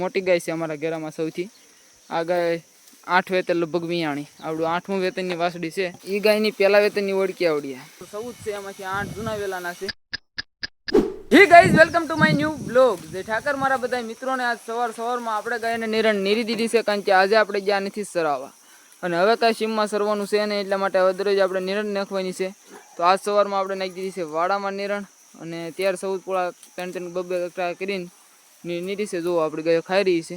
મોટી ગાય છે અમારા ઘેરામાં સૌથી. આ ગાય 8 વેતન લગભગ વિયાણી આવડું 8મું વેતનની વાસડી છે. એ ગાયની પહેલા વેતનની ઓળખી આવડિયા 14 છે, એમાંથી 8 જૂના વેલાના છે. Hi guys, welcome to my new blog. Jay Thakar મારા બધા મિત્રોને. આજ સવારમાં આપણે ગાયને નિરણ નીરી દીધી છે, કારણ કે આજે આપણે ગયા નથી સરાવા અને હવે કાંઈ સીમમાં સરવાનું છે ને, એટલા માટે હવે દરરોજ આપણે નિરણ નાખવાની છે. તો આજ સવારમાં આપણે નાખી દીધી છે વાડામાં નિરણ, અને ત્યાર સૌ પોળા 3-3 બબે કટરા કરીને નીરી છે. જુઓ આપણી ગાયો ખાઈ રહી છે,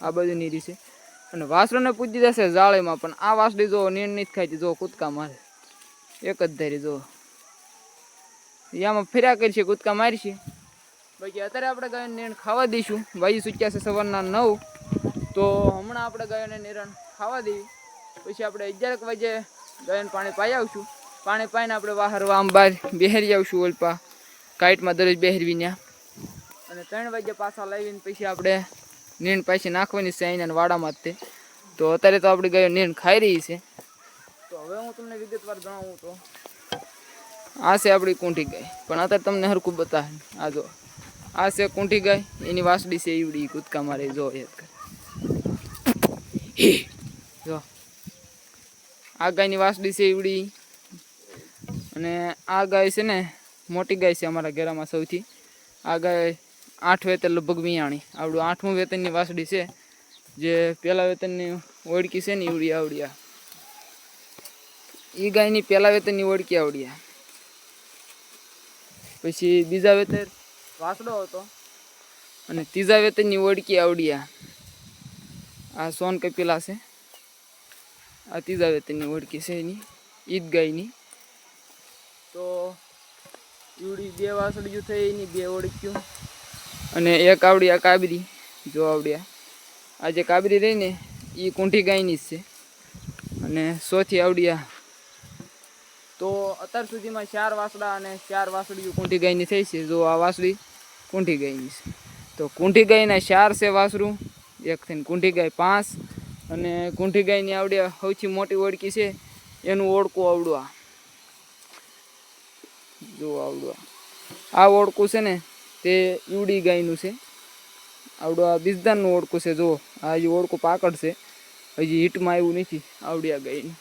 આ બાજુ નીરી છે. અને વાસરોને પૂજી જશે જાળીમાં, પણ આ વાસળી જો નીણ નથી ખાઈતી. જો કૂદકા મારે એક જ ધારી, જો આમાં ફર્યા કરશે, કૂદકા મારશે. બાકી અત્યારે આપણે ગાયોને નિરણ ખાવા દઈશું. વાયુ સૂચ્યા છે સવારના 9, તો હમણાં આપણે ગાયોને નિરણ ખાવા દઈએ. પછી આપણે 11 વાગે ગાયોને પાણી પાઈ આવશું. પાણી પાઈને આપણે વાહરવા આમ બહાર બેહરી આવશું, ઓલપા કાઈટમાં દરરોજ બેહરવી ત્યાં. અને 3 વાગે પાછા લાવીને પછી આપણે નીણ પાછી નાખવાની છે અહીંના વાડામાં જ તે. તો અત્યારે તો આપણી ગાયો નીણ ખાઈ રહી છે. તો હવે હું તમને વિગતવાર જણાવું તો આ છે આપણી કુંઠી ગાય, પણ અત્યારે તમને હરખું બતાવે. આ જો આ છે કુંઠી ગાય, એની વાસડી છે ઈવડી, કૂદકા મારે જો જો આ ગાયની વાસડી છે ઈવડી. અને આ ગાય છે ને મોટી ગાય છે અમારા ઘેરામાં સૌથી. આ ગાય 8 વેતન લગભગ વિયાણી આવડું 8મું વેતનની વાસડી છે. જે પહેલા વેતનની ઓળખી છે ને ઈવડી આવડિયા, એ ગાયની પહેલા વેતનની ઓળખી આવડિયા. પછી બીજા વેતર વાસડો હતો, અને ત્રીજા વેતનની ઓળખી આવડિયા. આ સોન કપીલા છે, આ ત્રીજા વેતનની ઓળખી છે એની, ઈદ ગાયની. તો ઈવડી 2 વાસડીઓ થઈ, એની 2 ઓળખ્યું. અને એક આવડિયા કાબરી, જો આવડિયા આ જે કાબરી રહી ને એ કુંઠી ગાયની જ છે. અને ચોથી આવડિયા. તો અત્યાર સુધીમાં 4 વાસડા અને 4 વાસડીઓ કુંઠી ગાયની થઈ છે. જો આ વાસડી કુંઠી ગાયની છે. તો કુંઠી ગાયના 4 છે વાસરું, એક થઈને કુંઠી ગાય 5. અને કુંઠી ગાયની આવડિયા સૌથી મોટી ઓળખી છે, એનું ઓળખું આવડું. જો આવડું આ ઓળખું છે ને તે ઈવડી ગાયનું છે. આવડું આ બીજદારનું ઓળખું છે. જો આ હજી ઓળખું પાકડ છે, હજી હીટમાં આવ્યું નથી આવડિયા ગાયનું.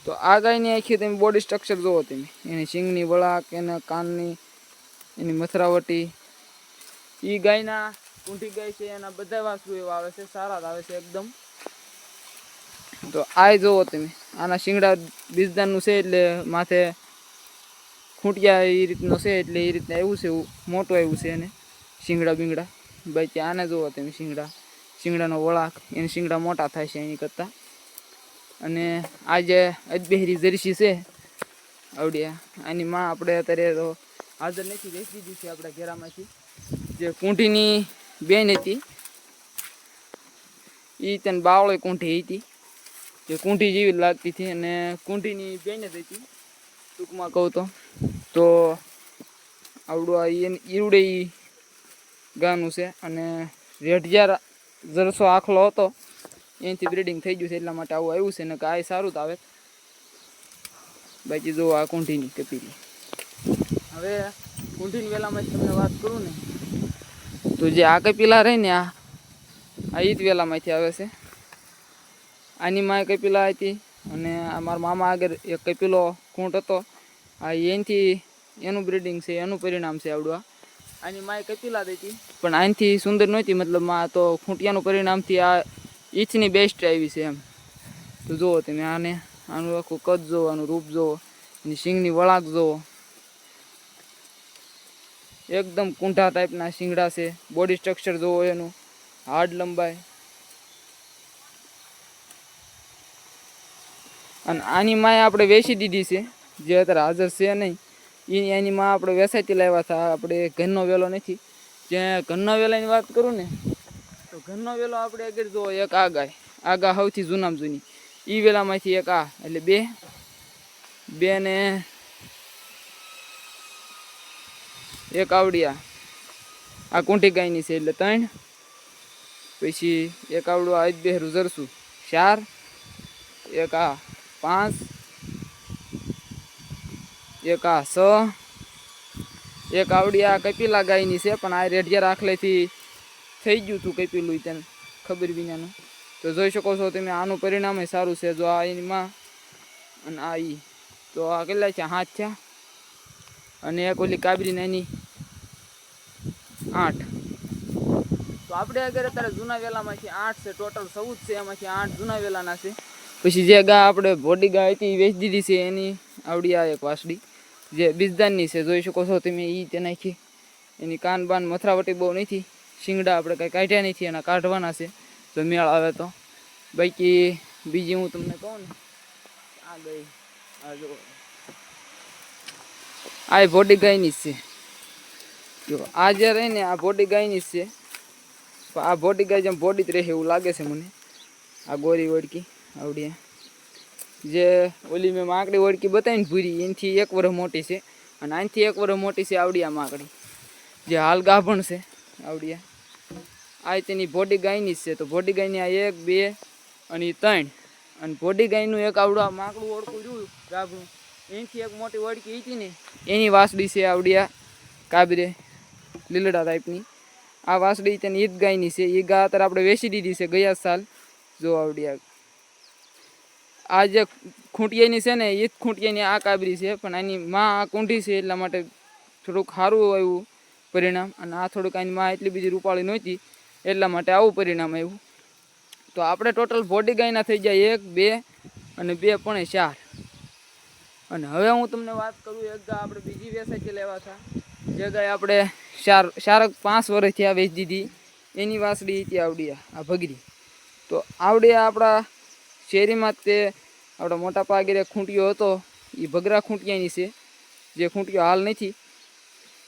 તો આ ગાયની આખી તમે બોડી સ્ટ્રક્ચર જુઓ તમે, એની શીંગની વળાક, એના કાનની, એની મથરાવટી. એ ગાયના કુંઠી ગાય છે એના બધા વાસરું એવા આવે છે, સારા જ આવે છે એકદમ. તો આ જુઓ તમે, આના શીંગડા બીજદારનું છે, એટલે માથે ખૂંટિયા એ રીતનો છે, એટલે એ રીતના એવું છે, એવું મોટું આવ્યું છે એને શીંગડા બીંગડા. બાકી આને જુઓ તમે, શીંગડાનો વળાક, એને શીંગડા મોટા થાય છે એની કરતાં. અને આ જે અજબેહરી જર્સી છે આવડિયા, આની માં આપણે અત્યારે તો હાજર નથી, વેચી દીધી છે આપણા ઘેરામાંથી. જે કુંઠીની બેન હતી એ તેને બાવળી કુંઠી હતી, જે કુંઠી જેવી લાગતી હતી, અને કુંઠીની બેન જ હતી ટૂંકમાં કહું તો આવડું આ ઈવડે ગાનું છે. અને રેઢિયાર જરસો આખલો હતો, એનાથી બ્રીડિંગ થઈ ગયું છે, એટલા માટે આવું આવ્યું છે. ને કે આ સારું જ આવે. બાકી જો આ કુંઠીની કપીલી. હવે કુંઠીની વેલામાં તમને વાત કરું ને, તો જે આ કપીલા રહી ને આ ઈદ વેલામાંથી આવે છે. આની માં કપીલા હતી, અને મારા મામા આગળ એક કપીલો ખૂંટ હતો, આ એનાથી એનું બ્રીડિંગ છે, એનું પરિણામ છે આવડું. આની માય કપીલા હતી, પણ આનાથી સુંદર નહોતી, મતલબ માં તો ખૂંટિયાનું પરિણામથી આ ઈથની બેસ્ટ આવી છે એમ. તો જુઓ તમે આનું આખું કદ જુઓ, આનું રૂપ જુઓ, એની શીંગની વળાક જુઓ, એકદમ કુંઠા ટાઈપના શીંગડા છે. બોડી સ્ટ્રક્ચર જુઓ એનું, હાડ લંબાઈ. અને આની માએ આપણે વેચી દીધી છે, જે અત્યારે હાજર છે નહીં. એની માં આપણે વેચાતી લાવ્યા હતા, આપણે ઘરનો વેલો નથી. જે ઘરના વેલાની વાત કરું ને, તો ઘરનો વેલો આપણે આગળ જુઓ, એક આ ગાય સૌથી જૂનામાં જૂની. એ વેલામાંથી એક આ, એટલે બે ને એક આવડિયા આ કુંઠી ગાયની છે, એટલે 3. પછી એક આવડું આ અજબેહરું જરસું 4, એક આ 5, એક આ 6, એક આવડિયા કપીલા ગાયની છે, પણ આ રેઢિયાર આખલેથી થઈ ગયું હતું કંઈ પેલું તેને ખબર વિનાનું. તો જોઈ શકો છો તમે આનું પરિણામ સારું છે. જો આ એમાં અને આ ઈ તો આ કેટલા છે 7 છે અને એક ઓલી કાબરી નાની 8. તો આપણે અગર અત્યારે જૂના વેલામાંથી 8 છે, ટોટલ 14 છે, એમાંથી 8 જૂના વેલાના છે. પછી જે ગા આપણે બોડી ગા હતી એ વેચી દીધી છે. એની આવડી આ એક વાસડી જે બીજદાનની છે, જોઈ શકો છો તમે. એ તે નાખી એની કાન બાન મથરાવટી બહુ નથી, શિંગડા આપણે કંઈ કાઢ્યા નથી, એના કાઢવાના છે જો મેળ આવે તો. બાકી બીજી હું તમને કહું ને, આ ગઈ આ જો આ બોડી ગાયની જ છે. જો આ જે રહી ને આ બોડી ગાયની જ છે. આ બોડી ગાય જેમ બોડી જ રહે એવું લાગે છે મને. આ ગોરી વડકી આવડી જે ઓલી મેં માકડી વડકી બતાવીને ભૂરી એનાથી 1 વર્ષ મોટી છે અને આનાથી 1 વર્ષ મોટી છે આવડી આ માકડી જે હાલ ગાભણ છે આવડી. આ તેની બોડી ગાયની જ છે. તો બોડી ગાયની આ 1 2 અને 3 અને બોડી ગાયનું એક આવડું આ માકડું ઓળખું રહ્યું ગાભણું એનાથી 1 મોટી વડકી હતી ને એની વાસડી છે આવડી આ કાબરે લીલડા ટાઈપની. આ વાસડી તેની ઈદ ગાયની છે. એ ગા અત્યારે આપણે વેચી દીધી છે ગયા સાલ. જો આવડી આ જે ખૂંટિયાની છે ને ઈદ ખૂંટિયાની આ કાબરી છે, પણ આની માં આ કુંઠી છે એટલા માટે થોડુંક સારું આવ્યું પરિણામ. અને આ થોડુંક આની માં એટલી બીજી રૂપાળી નહોતી એટલા માટે આવું પરિણામ આવ્યું. તો આપણે ટોટલ બોડી ગાયના થઈ જાય 1 2 અને 2 પણ 4. અને હવે હું તમને વાત કરું એક ગા આપણે બીજી વેસાઈથી લેવા હતા જે ગાય આપણે 4-5 વર્ષ થયા વેચી દીધી. એની વાસડી હતી આવડી આ ભગરી. તો આવડી આપણા શેરીમાં તે આપણા મોટા પાગીરે ખૂંટિયો હતો એ ભગરા ખૂંટિયાની છે. જે ખૂંટિયો હાલ નથી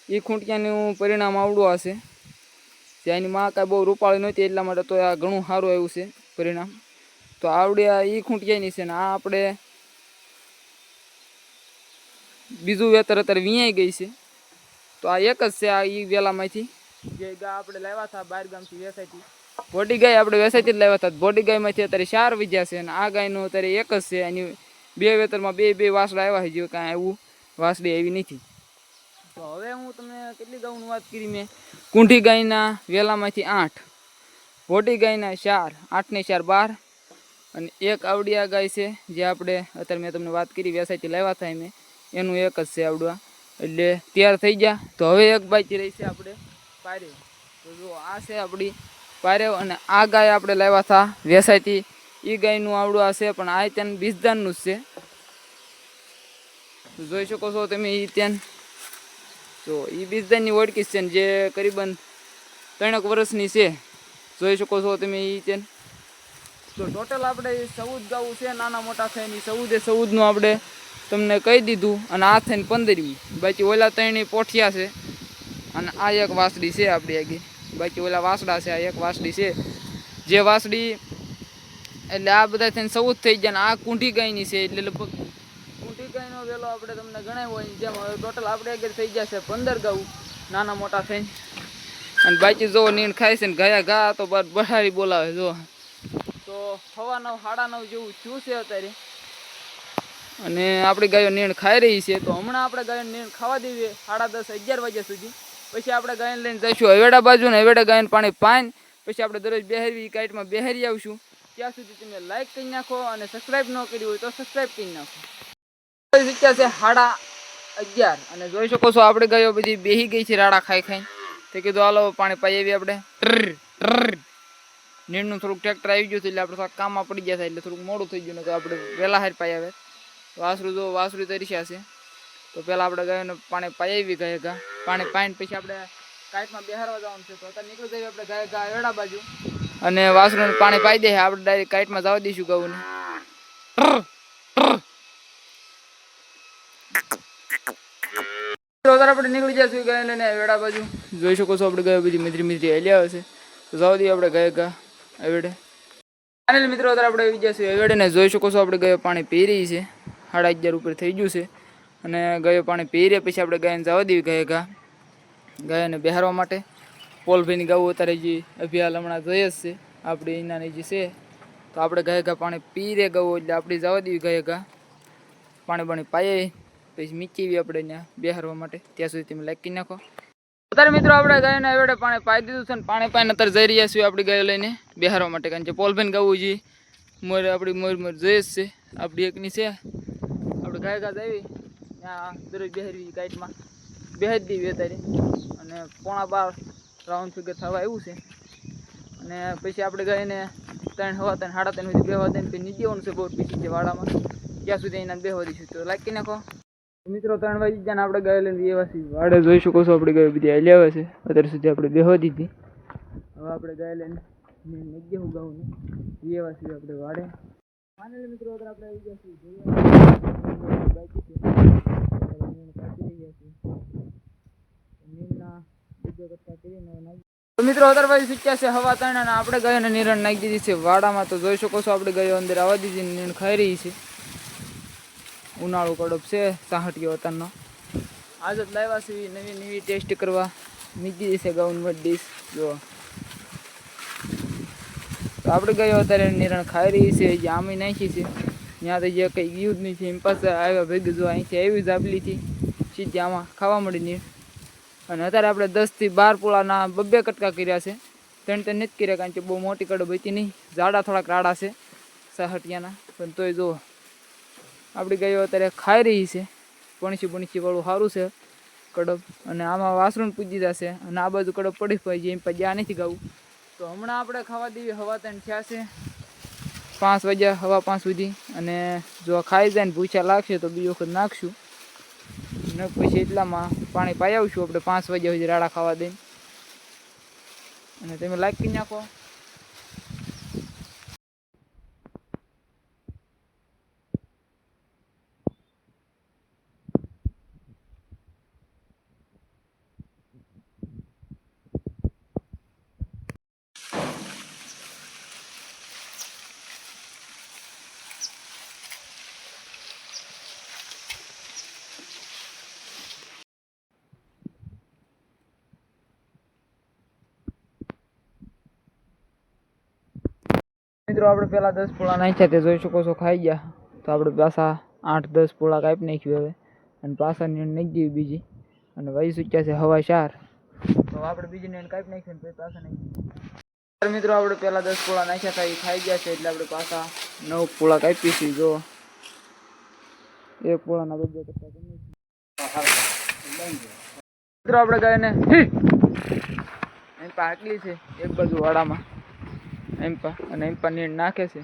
એ ખૂંટિયાનું પરિણામ આવડું હશે. જે એની માં કાંઈ બહુ રૂપાળી નહોતી એટલા માટે તો આ ઘણું સારું આવ્યું છે પરિણામ. તો આવડી આ એ ખૂંટિયાની છે ને આ આપણે બીજું વેતર અત્યારે વિયાઈ ગઈ છે. તો આ એક જ છે આ એ વેલામાંથી જે ગા આપણે લાવ્યા હતા બહાર ગામથી વેસાઈથી. બોડી ગાય આપણે વેસાઈથી જ લાવ્યા હતા. બોડી ગાયમાંથી અત્યારે 4 વીજ્યા છે અને આ ગાયનું અત્યારે 1 જ છે. એની 2 વેતરમાં 2 વાસડા આવ્યા છે, જે કાંઈ એવું વાસડી આવી નથી. તો હવે હું તમને કેટલી ગાઉની વાત કરી મેં. કુંઠી ગાયના વેલામાંથી 8, બોડી ગાયના 4, 8 ને 4 12 અને એક આવડી આ ગાય છે જે આપણે અત્યારે મેં તમને વાત કરી વેસાઈથી લાવ્યા હતા મેં એનું 1 જ છે આવડવા. એટલે તૈયાર થઈ ગયા. તો હવે એક બાકી રહી છે આપણે પારેવ. તો જો આ છે આપણી પારેવ અને આ ગાય આપણે લાવ્યા હતા વેસાઈથી. એ ગાયનું આવડું આ છે પણ આ ત્યાં બીજદાનનું જ છે. જોઈ શકો છો તમે એ ત્યાં તો એ બીજદાનની ઓળખી છે ને જે કરીબન 3 વર્ષની છે. જોઈ શકો છો તમે એ ત્યાં. તો ટોટલ આપણે 14 ગાઉં છે નાના મોટા થઈને. 14નું આપણે તમને કહી દીધું અને આ થઈને 15મી. બાકી ઓલા 3 પોઠિયા છે અને આ એક વાસડી છે આપણી આગળ. બાકી ઓલા વાસડા છે. આ એક વાસડી છે જે વાસડી એટલે આ બધા થઈને 14 થઈ ગયા. ને આ કુંઠી ગાયની છે એટલે લગભગ કુંઠી ગાયનો વેલો આપણે તમને ગણાવ્યો હોય જેમ હવે ટોટલ આપણે આગળ થઈ ગયા છે 15 ગાઉં નાના મોટા થઈને. અને બાકી જો નીણ ખાય છે ને ગયા ઘા તો બહારી બોલાવે જો. તો 9:15 9:30 જેવું થયું છે અત્યારે અને આપણી ગાયો નીણ ખાઈ રહી છે. તો હમણાં આપણે ગાયોને નીણ ખાવા દેવીએ 10:30 11 વાગ્યા સુધી. પછી આપણે ગાયને લઈને જઈશું હવેડા બાજુ ને હવેડા ગાયને પાણી પાઈને પછી આપણે દરરોજ બેહરવી કાઈટમાં બેહરી આવશું. ત્યાં સુધી તમે લાઈક કરી નાખો અને સબસ્ક્રાઈબ ન કરી હોય તો સબસ્ક્રાઈબ કરી નાખો. શીખ્યા છે 11:30 અને જોઈ શકો છો આપણે ગાયો બધી બેહી ગઈ છે રાડા ખાઈ ખાઈને. તે કીધું હાલો પાણી પાઈ આવી આપણે. નીણનું થોડુંક ટ્રેક્ટર આવી ગયું એટલે આપણે થોડા કામમાં પડી ગયા હતા એટલે થોડુંક મોડું થઈ ગયું ને તો આપણે વહેલા હાર પાઈ આવે. વાસરું જો વાસરું તરીસ્યા છે. તો પહેલાં આપણે ગાયોને પાણી પાઈ આવી ગયા ગા. પાણી પાઈને પછી આપણે કાઈટમાં બેહારવા જવાનું છે. તો અત્યારે નીકળી જઈએ આપણે ગાય ગા વેડા બાજુ અને વાસરુને પાણી પાઈ દે. આપણે ડાયરેક્ટ કાઈટમાં જવા દઈશું ગાઉને. આપણે નીકળી જઈશું ગાય લઈને વેડા બાજુ. જોઈ શકો છો આપણે ગાય બધી મિત્રી હેલી આવે છે. તો જવા દઈએ આપણે ગાય ગા એવેડે. ફાઇનલ મિત્રો અત્યારે આપણે આવી જઈશું એવેડે ને જોઈ શકો છો આપણે ગાયો પાણી પી રહી છે. 11:30 ઉપર થઈ ગયું છે અને ગાયો પાણી પી રહી. પછી આપણે ગાયને જવા દેવી ગાય ગા ગાયોને બેહારવા માટે. પોલભાઈની ગાવું અત્યારે જે અભિયાલ હમણાં જોઈએ જ છે આપણે એનાની જે છે. તો આપણે ગાય ગા પાણી પી રે ગાવું એટલે આપણે જવા દેવી ગાય ગા પાણી પાઈ પછી મીચીવી આપણે ત્યાં બેહારવા માટે. ત્યાં સુધી તમે લાઈક કરી નાખો. અત્યારે મિત્રો આપણે ગાયને એવડે પાણી પાઈ દીધું છે ને પાણી પાઈને અત્યારે જઈ રહ્યા છીએ આપણી ગાયો લઈને બેહારવા માટે. કારણ કે પોલફેન ગાવું જોઈએ મોર આપણી મોર જોઈએ જ છે આપણી એકની છે. આપણે ગાય ગાજ આવી ત્યાં દરરોજ બેહારવી ગાઈડમાં બેહારી દેવી અત્યારે અને 11:30 રાઉન્ડ ફિગર થવા આવ્યું છે. અને પછી આપણે ગાયને 3 સવા 3 સાડા 3 સુધી બેહવા દઈને પછી નીચે જવાનું છે બોર પીછી જે વાડામાં ત્યાં સુધી એના બેહવા દઈશું. તો લાગી નાખો મિત્રો. 3 વાગી ગયા ને આપણે ગાય લઈને વ્યવા છીએ વાડે. જોઈ શકો છો આપણે ગાય બધી હાલી આવે છે. અત્યાર સુધી આપણે બેહવા દીધી. હવે આપણે ગાય લઈને નીચે ઉગાવું વ્યવા છીએ આપણે વાડે. ફાઇનલી મિત્રો અત્યારે આપણે આવી ગયા છીએ બાકી છે તો મિત્રો અદરવાઇઝ શીખ્યા છે હવા 3 અને આપણે ગાયોને નિરણ નાખી દીધી છે વાડામાં. તો જોઈ શકો છો આપણે ગાયો અંદર આવવા દીધી નીણ ખાઈ રહી છે. ઉનાળો કડપ છે 60 વતનનો. આજ જ લાવ્યા છે નવી ટેસ્ટ કરવા મીકી દીધી છે ગાઉન ડીશ જો. તો આપણે ગાયો અત્યારે નિરણ ખાઈ રહી છે. જે આમી નાખી છે ત્યાં તો જે કંઈ ગયું જ નહીં છે એમ પાસે આવ્યા ભેગું જો અહીંથી આવી જ આપલીથી સીધી આમાં ખાવા મળી નીણ. અને અત્યારે આપણે 10 થી 12 પોળાના 2 કટકા કર્યા છે. 3 નથી કર્યા કારણ કે બહુ મોટી કડબ હતી નહીં. જાડા થોડાક રાડા છે 60ના પણ તોય જો આપણી ગાયો અત્યારે ખાઈ રહી છે. પણસી વાળું સારું છે કડબ. અને આમાં વાસરું પૂજી જશે અને આ બાજુ કડબ પડી હોય છે એમ પણ જ્યાં નથી ગાવું. તો હમણાં આપણે ખાવા દેવી હવા 3 થયા છે 5 વાગ્યા હવા 5 સુધી. અને જો ખાઈ જાય ને ભૂખ્યા લાગશે તો બીજી વખત નાખશું ને પછી એટલામાં પાણી પાઈ આવશું આપણે 5 વાગ્યા સુધી રાડા ખાવા દઈને. અને તમે લાઈક કરી નાખો. મિત્રો આપણે પહેલા 10 પોળા નાખ્યા તે જોઈ શકો છો ખાઈ ગયા. તો આપણે પાછા 8-10 પોળા કાપી નાખ્યું હવે અને પાછા નીણ નાખી દેવી બીજી. અને વહી સૂક્યા છે હવા 4 તો આપણે બીજી નીણ કાપી નાખ્યું પછી પાછા નાખી. મિત્રો આપણે પહેલા 10 પોળા નાખ્યા હતા એ ખાઈ ગયા છે એટલે આપણે પાછા 9 પોળા કાપીશું. જો એક પોળાના 2 કટકા કરી મિત્રો આપણે ગાયને એમ પાકલી છે એક બાજુ વાડામાં એમ્પા અને એમ્પા નીણ નાખે છે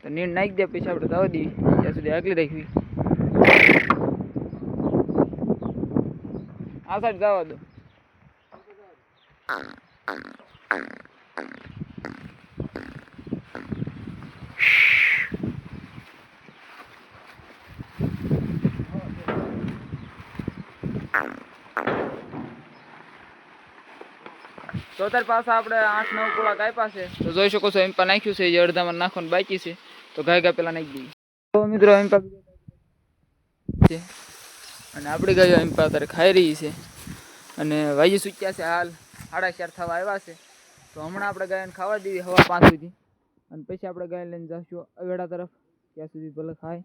તો નીણ નાખી દે પછી આપણે દવા દઈએ ત્યાં સુધી આગલી રાખવી. આ સાઈડ જવા દો. તો અત્યારે પાછા આપણે 8-9 પોળા કાપ્યા છે. તો જોઈ શકો છો એમ્પા નાખ્યું છે જે અડધામાં નાખવાનું બાકી છે. તો ગાય પેલા નાખી દઈએ. તો મિત્રો એમ્પા છે અને આપણી ગાયો એમ્પા અત્યારે ખાઈ રહી છે. અને વાજી સૂક્યા છે હાલ 4:30 થવા આવ્યા છે. તો હમણાં આપણે ગાયને ખાવા દઈએ હવા 5 સુધી અને પછી આપણે ગાય લઈને જઈશું અવેડા તરફ ત્યાં સુધી ભલે ખાય.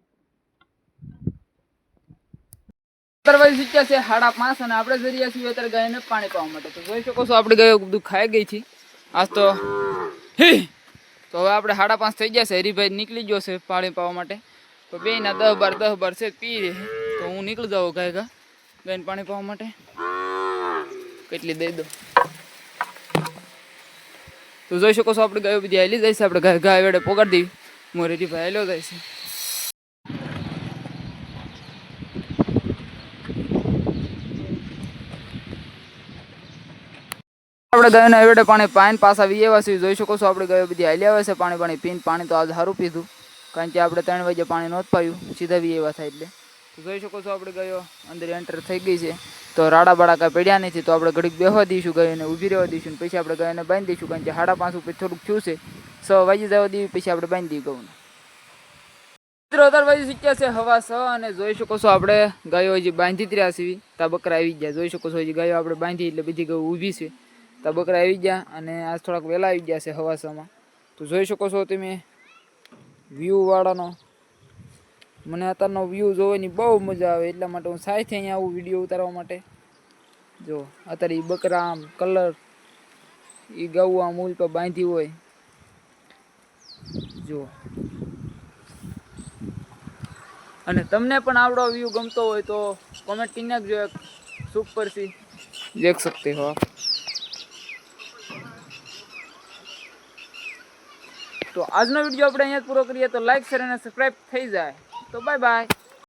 શીખ્યા છે 5:30 અને આપણે જઈ રહ્યા છીએ અત્યારે ગાયને પાણી પાવા માટે. તો જોઈ શકો છો આપણી ગાયો બધું ખાઈ ગઈ છે આજ તો. હવે આપણે 5:30 થઈ ગયા છે. હરીભાઈ નીકળી ગયો છે પાણી પાવા માટે. તો બેના 10-12 છે પી રહે. તો હું નીકળી જાઉં ગાયને પાણી પાવા માટે. કેટલી દઈ દો. તો જોઈ શકો છો આપણે ગાયો બધી હાલી જાય છે. આપણે ગાય વેડે પોગાડી દેવી. મોરે હરીભાઈ હાલ્યો જાય છે. આપણે ગાયોને એવડે પાણી પાઈને પાછા વી આવ્યા છીએ. જોઈ શકો છો આપણે ગાયો બધી હાલી આવે છે પાણી પીને. પાણી તો આજ સારું પીધું કારણ કે આપણે 3 વાગે પાણી નહોતું પાયું સીધા વી આવ્યા થાય એટલે. તો જોઈ શકો છો આપણે ગાયો અંદર એન્ટર થઈ ગઈ છે. તો રાડા બાડા કાંઈ પડ્યા નથી. તો આપણે ઘડીક બેહવા દઈશું ગાયોને ઊભી રહેવા દઈશું ને પછી આપણે ગાયોને બાંધી દઈશું કારણ કે 5:30 ઉપર થોડુંક થયું છે. 6 વાગી જવા દેવી પછી આપણે બાંધી દઈએ ગાયોને. મિત્રો 4 વાગે શીખ્યા છે હવા 6 અને જોઈ શકો છો આપણે ગાયો હજી બાંધી જ રહ્યા છીએ. તા બકરા આવી ગયા. જોઈ શકો છો હજી ગાયો આપણે બાંધી એટલે બધી ગાયો ઊભી છે. તા બકરા આવી ગયા અને આજ થોડાક વહેલા આવી ગયા છે હવા 6માં. તો જોઈ શકો છો તમે વ્યૂ વાળાનો મને અત્યારનો વ્યૂ જોવાની બહુ મજા આવે, એટલા માટે હું સાથે અહીંયા આવું વિડીયો ઉતારવા માટે. જો અત્યારે એ બકરા આમ કલર, એ ગૌ આમ મૂલ પર બાંધી હોય જો. અને તમને પણ આવડો વ્યૂ ગમતો હોય તો કોમેન્ટ કરી નાખજો, સુપર સી દેખ सकते हो आप. તો આજનો વિડીયો આપણે અહીંયા પૂરો કરીએ. તો લાઈક શેર અને સબસ્ક્રાઇબ થઈ જાય. તો બાય બાય.